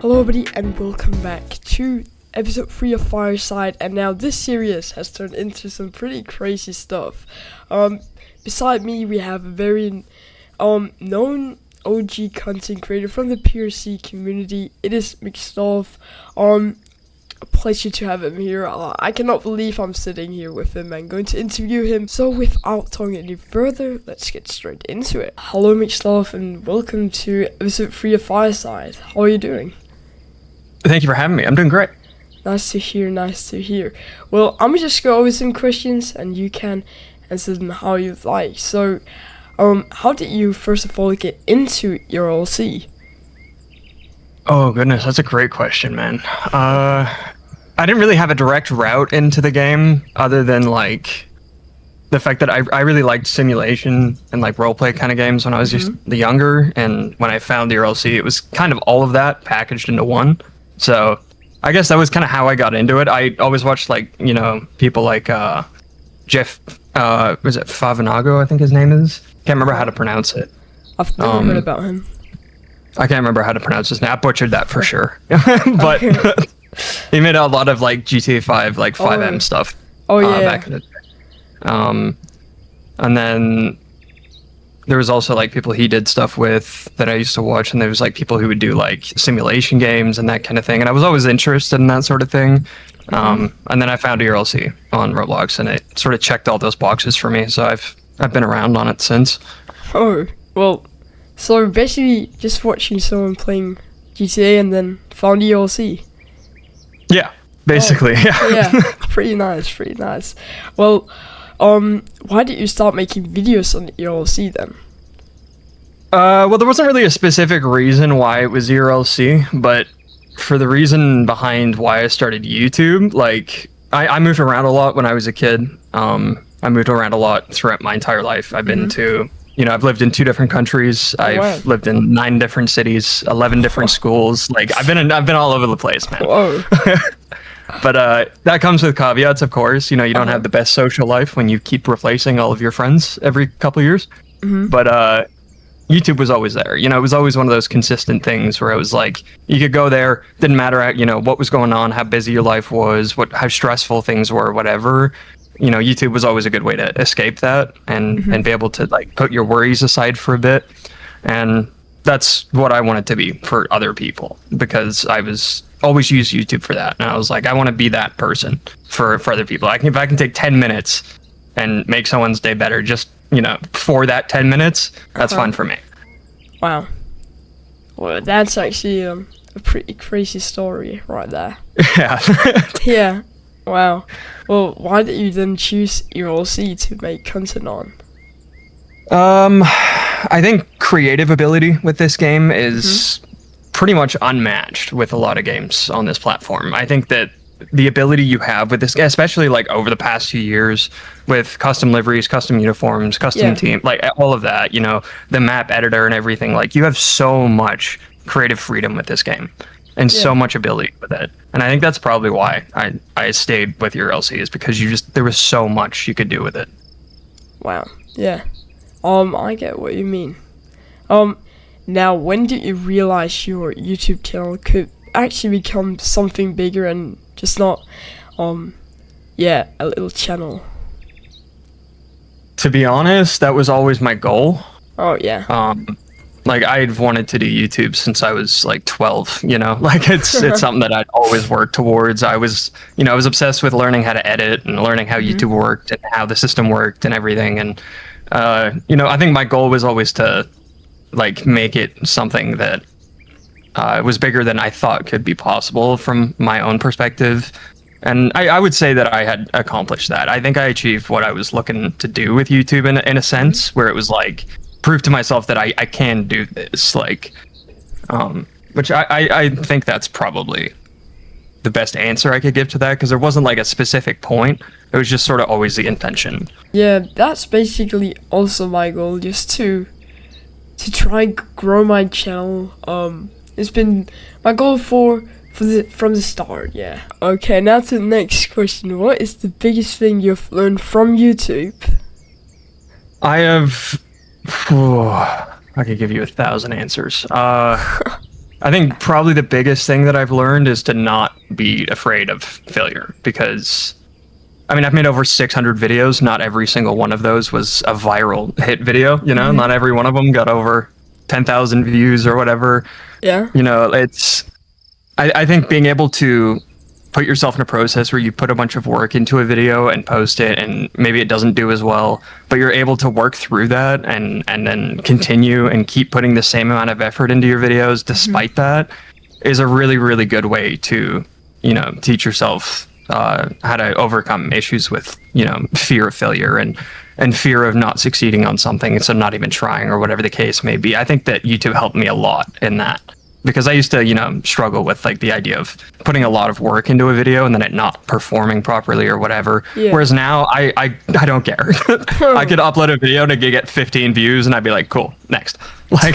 Hello everybody and welcome back to episode 3 of Fireside, and now this series has turned into some pretty crazy stuff. Beside me we have a very known OG content creator from the PRC community. It is McSloth. A pleasure to have him here. I cannot believe I'm sitting here with him and going to interview him. So without talking any further, let's get straight into it. Hello McSloth and welcome to episode 3 of Fireside. How are you doing? Thank you for having me. I'm doing great. Nice to hear. Well, I'm just go over some questions and you can answer them how you like. So, how did you first of all get into ERLC? Oh goodness, that's a great question, man. I didn't really have a direct route into the game other than like the fact that I really liked simulation and like roleplay kind of games when I was just younger, and when I found the ERLC, it was kind of all of that packaged into one. So I guess that was kind of how I got into it. I always watched like, you know, people like Jeff, was it Favanago, I think his name is? Can't remember how to pronounce it. I've never heard about him. I can't remember how to pronounce his name. I butchered that for sure. But he made a lot of like GTA 5, like 5M stuff. Back in the day. And then there was also like people he did stuff with that I used to watch, and there was like people who would do like simulation games and that kind of thing. And I was always interested in that sort of thing. And then I found ERLC on Roblox, and it sort of checked all those boxes for me. So I've been around on it since. Oh, well, so basically just watching someone playing GTA and then found ERLC. Yeah, basically. Yeah, pretty nice. Well, why did you start making videos on ERLC then? Well, there wasn't really a specific reason why it was ERLC, but for the reason behind why I started YouTube, like, I moved around a lot when I was a kid. I moved around a lot throughout my entire life. I've been to, you know, I've lived in 2 different countries. I've lived in 9 different cities, 11 different schools. Like, I've been all over the place, man. Whoa. But that comes with caveats, of course. You know, you don't have the best social life when you keep replacing all of your friends every couple of years. But YouTube was always there. You know, it was always one of those consistent things where it was like, you could go there, didn't matter, you know, what was going on, how busy your life was, how stressful things were, whatever. You know, YouTube was always a good way to escape that and be able to like put your worries aside for a bit. And that's what I wanted to be for other people, because I was always used YouTube for that. And I was like, I want to be that person for other people. If I can take 10 minutes and make someone's day better, just, you know, for that 10 minutes, that's fun for me. Wow. Well, that's actually a pretty crazy story right there. Yeah. Yeah. Wow. Well, why did you then choose ERLC to make content on? I think creative ability with this game is pretty much unmatched with a lot of games on this platform. I think that the ability you have with this, especially like over the past few years with custom liveries, custom uniforms, custom team, like all of that, you know, the map editor and everything, like you have so much creative freedom with this game and so much ability with it. And I think that's probably why I stayed with ERLC, is because there was so much you could do with it. Wow. Yeah. I get what you mean. Now, when did you realize your YouTube channel could actually become something bigger and just not, a little channel? To be honest, that was always my goal. Oh, yeah. Like, I'd wanted to do YouTube since I was like 12, you know, like it's something that I'd always worked towards. I was obsessed with learning how to edit and learning how YouTube worked and how the system worked and everything. And, you know, I think my goal was always to like make it something that was bigger than I thought could be possible from my own perspective. And I would say that I had accomplished that. I think I achieved what I was looking to do with YouTube in a sense, where it was like, prove to myself that I can do this, like, which I think that's probably the best answer I could give to that, because there wasn't like a specific point. It was just sort of always the intention. Yeah, that's basically also my goal, just to try and grow my channel. It's been my goal from the start. Yeah. Okay, now to the next question. What is the biggest thing you've learned from YouTube? I have I could give you 1,000 answers. I think probably the biggest thing that I've learned is to not be afraid of failure, because I mean, I've made over 600 videos. Not every single one of those was a viral hit video, you know, not every one of them got over 10,000 views or whatever. Yeah. You know, I think being able to put yourself in a process where you put a bunch of work into a video and post it, and maybe it doesn't do as well, but you're able to work through that and then continue and keep putting the same amount of effort into your videos despite that, is a really, really good way to, you know, teach yourself how to overcome issues with, you know, fear of failure and fear of not succeeding on something, and so not even trying or whatever the case may be. I think that YouTube helped me a lot in that, because I used to, you know, struggle with like the idea of putting a lot of work into a video and then it not performing properly or whatever. Yeah. Whereas now I don't care. I could upload a video and it could get 15 views and I'd be like, cool, next. Like,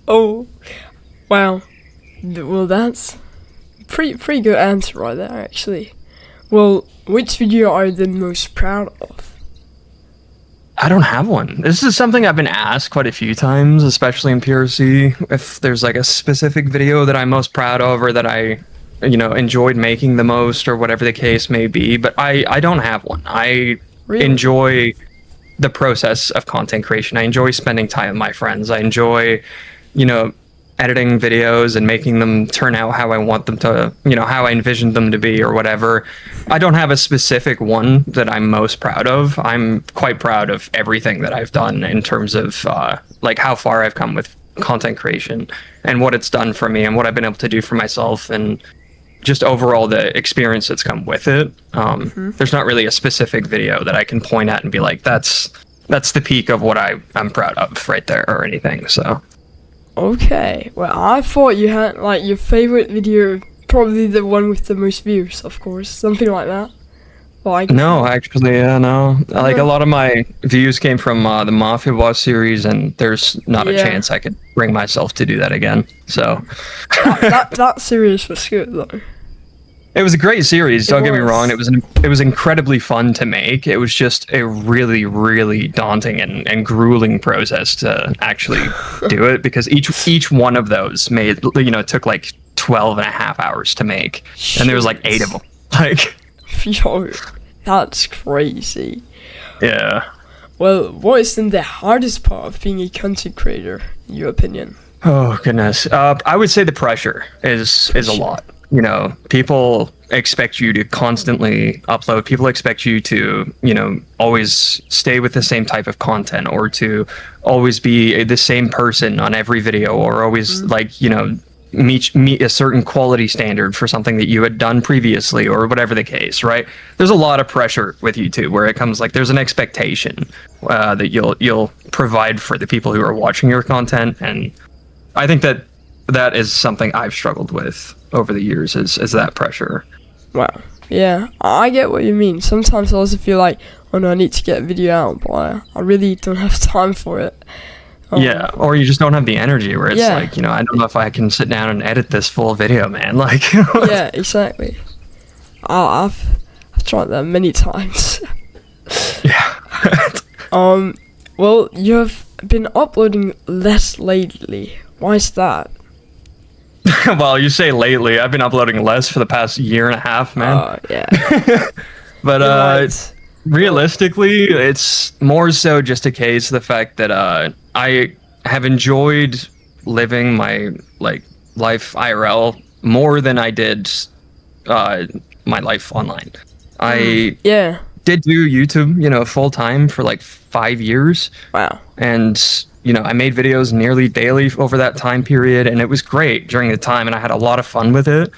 oh, wow. Well, that's pretty good answer right there, actually. Well, which video are you the most proud of? I don't have one. This is something I've been asked quite a few times, especially in PRC, if there's like a specific video that I'm most proud of or that I, you know, enjoyed making the most or whatever the case may be. But I don't have one. I enjoy the process of content creation. I enjoy spending time with my friends. I enjoy, you know, editing videos and making them turn out how I want them to, you know, how I envisioned them to be or whatever. I don't have a specific one that I'm most proud of. I'm quite proud of everything that I've done in terms of like how far I've come with content creation and what it's done for me and what I've been able to do for myself, and just overall the experience that's come with it. There's not really a specific video that I can point at and be like, that's the peak of what I'm proud of right there or anything. So okay, well, I thought you had, like, your favorite video, probably the one with the most views, of course, something like that. Like, no, actually, no. Like, a lot of my views came from the Mafia Boss series, and there's not a chance I could bring myself to do that again, so. that series was good, though. It was a great series, don't get me wrong. It was incredibly fun to make. It was just a really, really daunting and grueling process to actually do it, because each one of those took like 12 and a half hours to make. And there was like 8 of them. Like, yo, that's crazy. Yeah. Well, what is then the hardest part of being a content creator, in your opinion? Oh, goodness. I would say the pressure is a lot. You know, people expect you to constantly upload. People expect you to, you know, always stay with the same type of content, or to always be the same person on every video, or always like, you know, meet a certain quality standard for something that you had done previously, or whatever the case, right? There's a lot of pressure with YouTube where it comes like there's an expectation that you'll provide for the people who are watching your content, and I think that is something I've struggled with over the years, is that pressure. Wow. Yeah, I get what you mean. Sometimes I also feel like, oh no, I need to get a video out, but I really don't have time for it. Yeah, or you just don't have the energy where it's like, you know, I don't know if I can sit down and edit this full video, man. Like, yeah, exactly. I've tried that many times. Yeah. Well, you have been uploading less lately. Why is that? Well, you say lately. I've been uploading less for the past year and a half, man. Oh, yeah. But realistically, it's more so just a case of the fact that I have enjoyed living my life IRL more than I did my life online. I did do YouTube, you know, full time for like 5 years. Wow. And you know, I made videos nearly daily over that time period, and it was great during the time, and I had a lot of fun with it.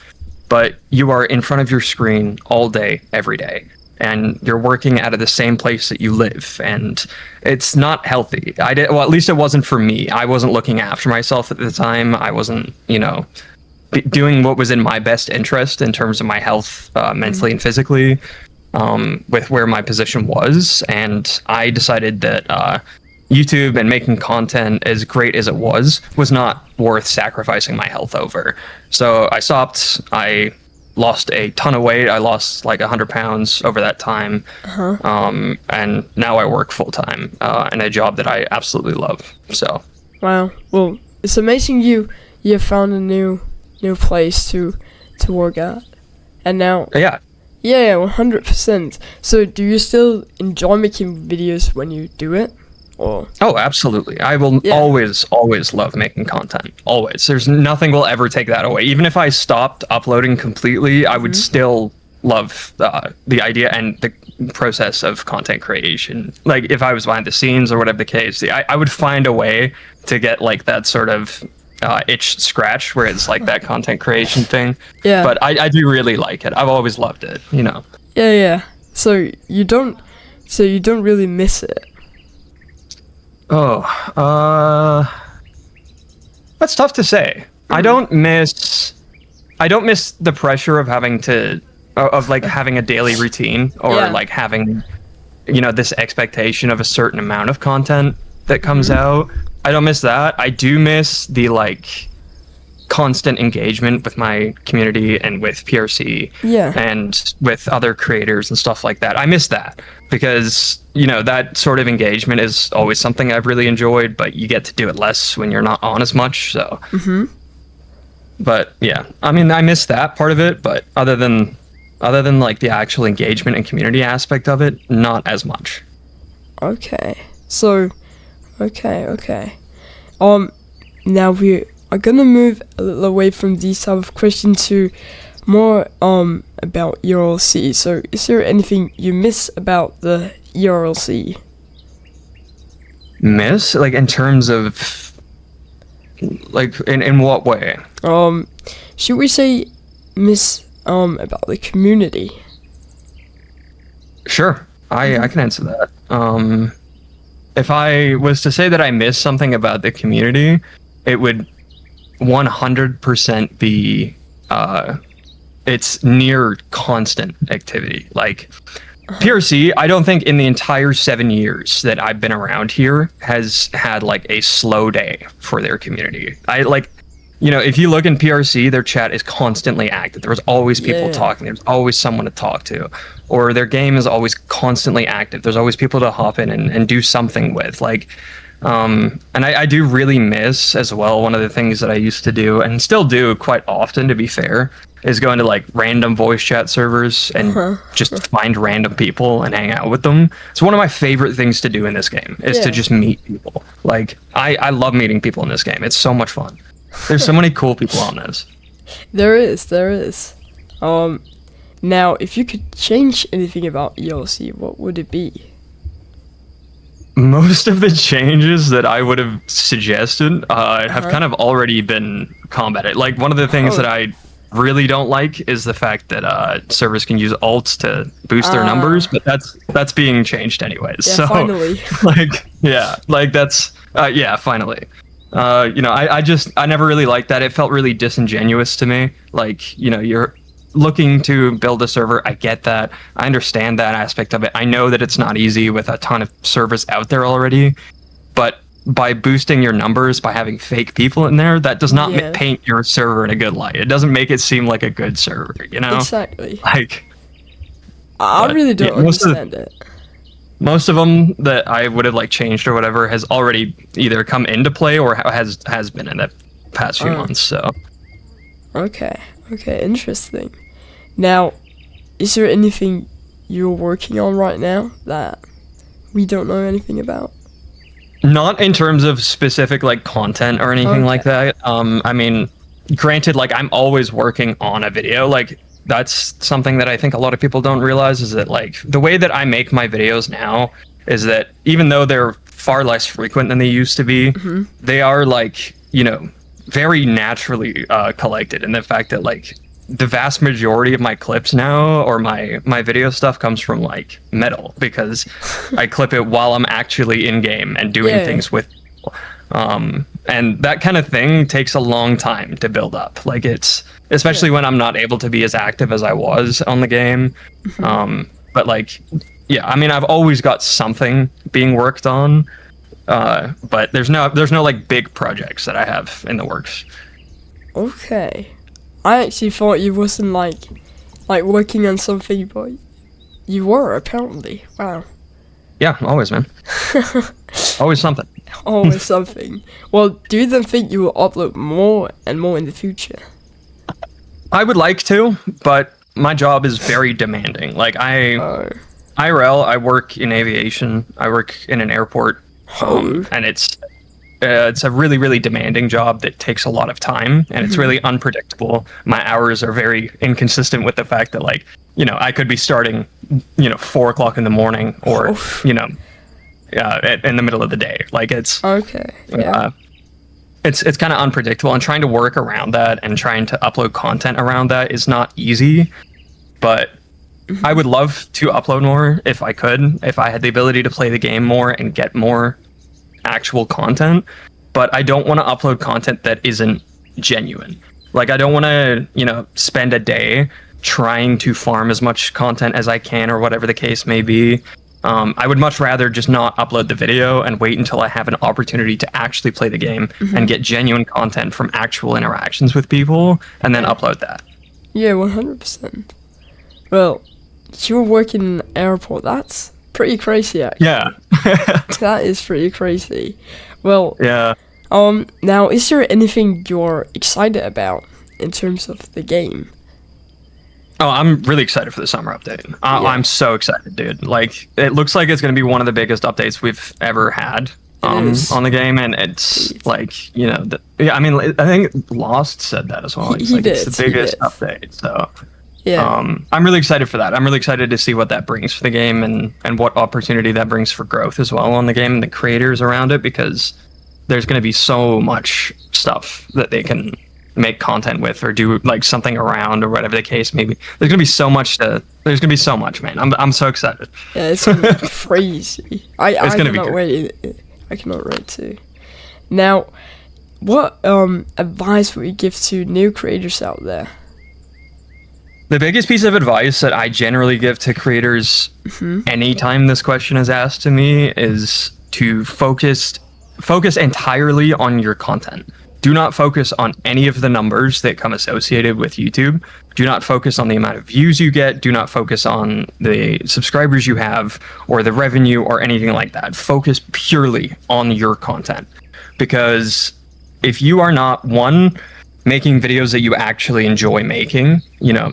But you are in front of your screen all day, every day, and you're working out of the same place that you live, and it's not healthy. Well, at least it wasn't for me. I wasn't looking after myself at the time. I wasn't, you know, doing what was in my best interest in terms of my health, mentally and physically, with where my position was. And I decided that YouTube and making content, as great as it was not worth sacrificing my health over. So I stopped. I lost a ton of weight. I lost like 100 pounds over that time. And now I work full time in a job that I absolutely love. So. Wow. Well, it's amazing you you have found a new place to work at, and now Yeah. yeah, 100%. So do you still enjoy making videos when you do it, or? Oh, absolutely. I will always love making content. Always. There's nothing will ever take that away. Even if I stopped uploading completely, I would still love the idea and the process of content creation. Like if I was behind the scenes or whatever the case, I would find a way to get like that sort of itch scratch where it's like that content creation thing. Yeah. But I do really like it. I've always loved it, you know. Yeah. So you don't really miss it. Oh, that's tough to say. I don't miss the pressure of having to of like having a daily routine or like having, you know, this expectation of a certain amount of content that comes out. I don't miss that. I do miss the like constant engagement with my community and with PRC and with other creators and stuff like that. I miss that because, you know, that sort of engagement is always something I've really enjoyed, but you get to do it less when you're not on as much. So, but yeah, I mean, I miss that part of it, but other than like the actual engagement and community aspect of it, not as much. Okay. So, okay. Now we are gonna move a little away from these type of questions to more about ERLC. So, is there anything you miss about the ERLC? Miss? Like in terms of like in what way? Should we say miss about the community? Sure. I can answer that. If I was to say that I miss something about the community, it would 100% be it's near constant activity. Like PRC, I don't think in the entire 7 years that I've been around here has had like a slow day for their community. I like, you know, if you look in PRC, their chat is constantly active. There's always people talking. There's always someone to talk to. Or their game is always constantly active. There's always people to hop in and do something with. Like, and I do really miss as well, one of the things that I used to do and still do quite often, to be fair, is go into like random voice chat servers and just find random people and hang out with them. It's one of my favorite things to do in this game is to just meet people. Like, I love meeting people in this game. It's so much fun. There's so many cool people on this. There is. Now, if you could change anything about ERLC, what would it be? Most of the changes that I would have suggested have kind of already been combated. Like, one of the things that I really don't like is the fact that servers can use alts to boost their numbers, but that's being changed anyways. Yeah, so finally. Finally. You know, I never really liked that. It felt really disingenuous to me. Like, you know, you're looking to build a server. I get that. I understand that aspect of it. I know that it's not easy with a ton of servers out there already, but by boosting your numbers, by having fake people in there, that does not paint your server in a good light. It doesn't make it seem like a good server, you know? Exactly. Like, I really don't understand it. Most of them that I would have like changed or whatever has already either come into play or has been in the past few months. So, okay, interesting. Now, is there anything you're working on right now that we don't know anything about? Not in terms of specific like content or anything like that. I mean, granted, like I'm always working on a video. Like, that's something that I think a lot of people don't realize is that like the way that I make my videos now is that even though they're far less frequent than they used to be, they are like, you know, very naturally collected. And the fact that like the vast majority of my clips now or my video stuff comes from like metal because I clip it while I'm actually in game and doing things with people. And that kind of thing takes a long time to build up. Like it's, especially when I'm not able to be as active as I was on the game. But like, yeah, I mean, I've always got something being worked on, but there's no like big projects that I have in the works. Okay. I actually thought you wasn't like working on something, but you were apparently. Wow. Yeah, always, man. Always something. Always something. Well, do you then think you will upload more and more in the future? I would like to, but my job is very demanding. Like Oh. IRL, I work in aviation. I work in an airport, and it's a really, really demanding job that takes a lot of time, and it's really unpredictable. My hours are very inconsistent with the fact that, like, I could be starting, 4 o'clock in the morning, or in the middle of the day. Like it's Okay. Yeah. It's kind of unpredictable, and trying to work around that and trying to upload content around that is not easy. But I would love to upload more if I could, if I had the ability to play the game more and get more actual content. But I don't want to upload content that isn't genuine. Like I don't want to, spend a day trying to farm as much content as I can, or whatever the case may be. I would much rather just not upload the video and wait until I have an opportunity to actually play the game and get genuine content from actual interactions with people, and then upload that. Yeah, 100%. Well, you were working in an airport. That's pretty crazy, actually. Yeah. That is pretty crazy. Well, Yeah. now, is there anything you're excited about in terms of the game? Oh, I'm really excited for the summer update. I'm so excited, dude. Like, it looks like it's going to be one of the biggest updates we've ever had on the game, and it's like, I think Lost said that as well. He's like, it's the biggest update. So, I'm really excited for that. I'm really excited to see what that brings for the game, and what opportunity that brings for growth as well on the game and the creators around it, because there's going to be so much stuff that they can make content with, or do like something around, or whatever the case may be. There's gonna be so much, man. I'm so excited. Yeah, it's gonna be crazy. I cannot wait. I cannot wait too. Now, what advice would you give to new creators out there? The biggest piece of advice that I generally give to creators anytime this question is asked to me is to focus entirely on your content. Do not focus on any of the numbers that come associated with YouTube. Do not focus on the amount of views you get. Do not focus on the subscribers you have, or the revenue, or anything like that. Focus purely on your content. Because if you are not, one, making videos that you actually enjoy making,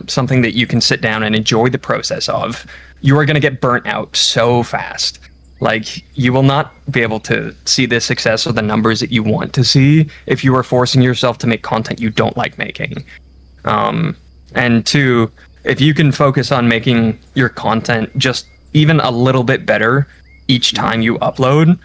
something that you can sit down and enjoy the process of, you are going to get burnt out so fast. Like, you will not be able to see the success or the numbers that you want to see if you are forcing yourself to make content you don't like making. And two, if you can focus on making your content just even a little bit better each time you upload,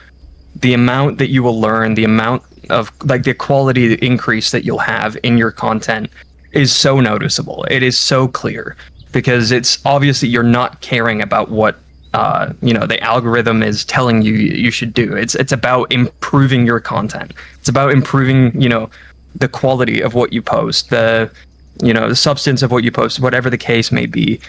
the amount that you will learn, the amount of, like, the quality increase that you'll have in your content is so noticeable. It is so clear, because it's obvious that you're not caring about what the algorithm is telling you should do. It's about improving your content. It's about improving, the quality of what you post, the substance of what you post, whatever the case may be.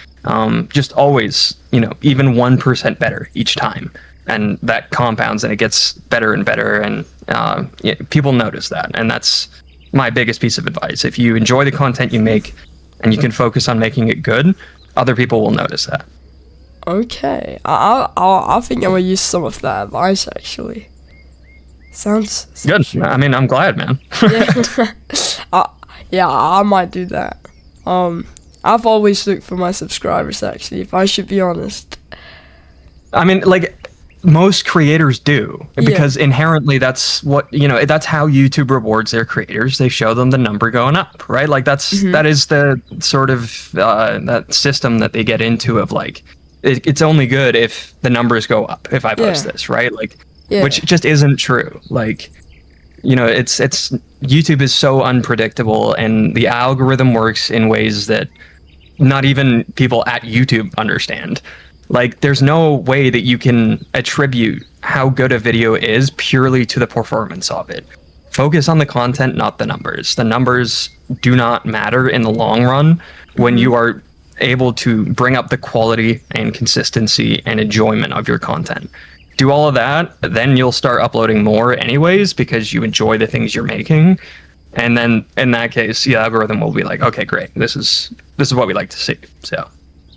Just always, even 1% better each time, and that compounds and it gets better and better, and people notice that, and that's my biggest piece of advice. If you enjoy the content you make and you can focus on making it good, other people will notice that. Okay, I think I will use some of that advice, actually. Sounds good. I mean, I'm glad, man. Yeah, I might do that. I've always looked for my subscribers, actually, if I should be honest. I mean, like, most creators do, because inherently that's what, that's how YouTube rewards their creators. They show them the number going up, right? Like, that is the sort of that system that they get into, of like, it's only good if the numbers go up if I post this, right? Like, which just isn't true. Like, it's YouTube is so unpredictable, and the algorithm works in ways that not even people at YouTube understand. Like, there's no way that you can attribute how good a video is purely to the performance of it. Focus on the content, not the numbers. The numbers do not matter in the long run when you are able to bring up the quality and consistency and enjoyment of your content. Do all of that, then you'll start uploading more anyways, because you enjoy the things you're making. And then in that case, the algorithm will be like, okay, great, this is what we like to see. So,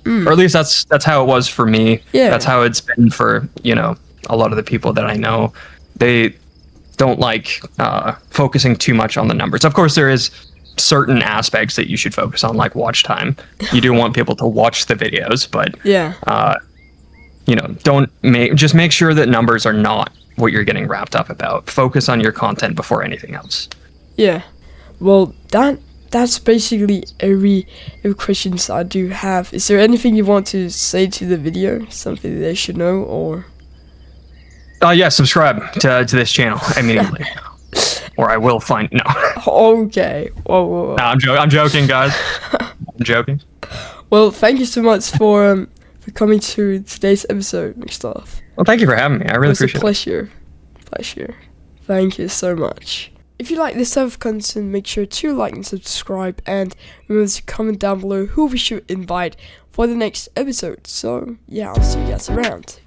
or at least that's how it was for me. That's how it's been for, a lot of the people that I know. don't like focusing too much on the numbers. Of course, there is certain aspects that you should focus on, like watch time. You do want people to watch the videos, but Yeah. you know, just make sure that numbers are not what you're getting wrapped up about. Focus on your content before anything else. Yeah. Well, that's basically every questions I do have. Is there anything you want to say to the video? Something they should know, or? Yeah, subscribe to this channel immediately, or I will find no. Okay. Whoa. No, I'm joking, guys. I'm joking. Well, thank you so much for coming to today's episode, McSloth. Well, thank you for having me. I really appreciate it. It was a pleasure. Thank you so much. If you like this type of content, make sure to like and subscribe, and remember to comment down below who we should invite for the next episode. So yeah, I'll see you guys around.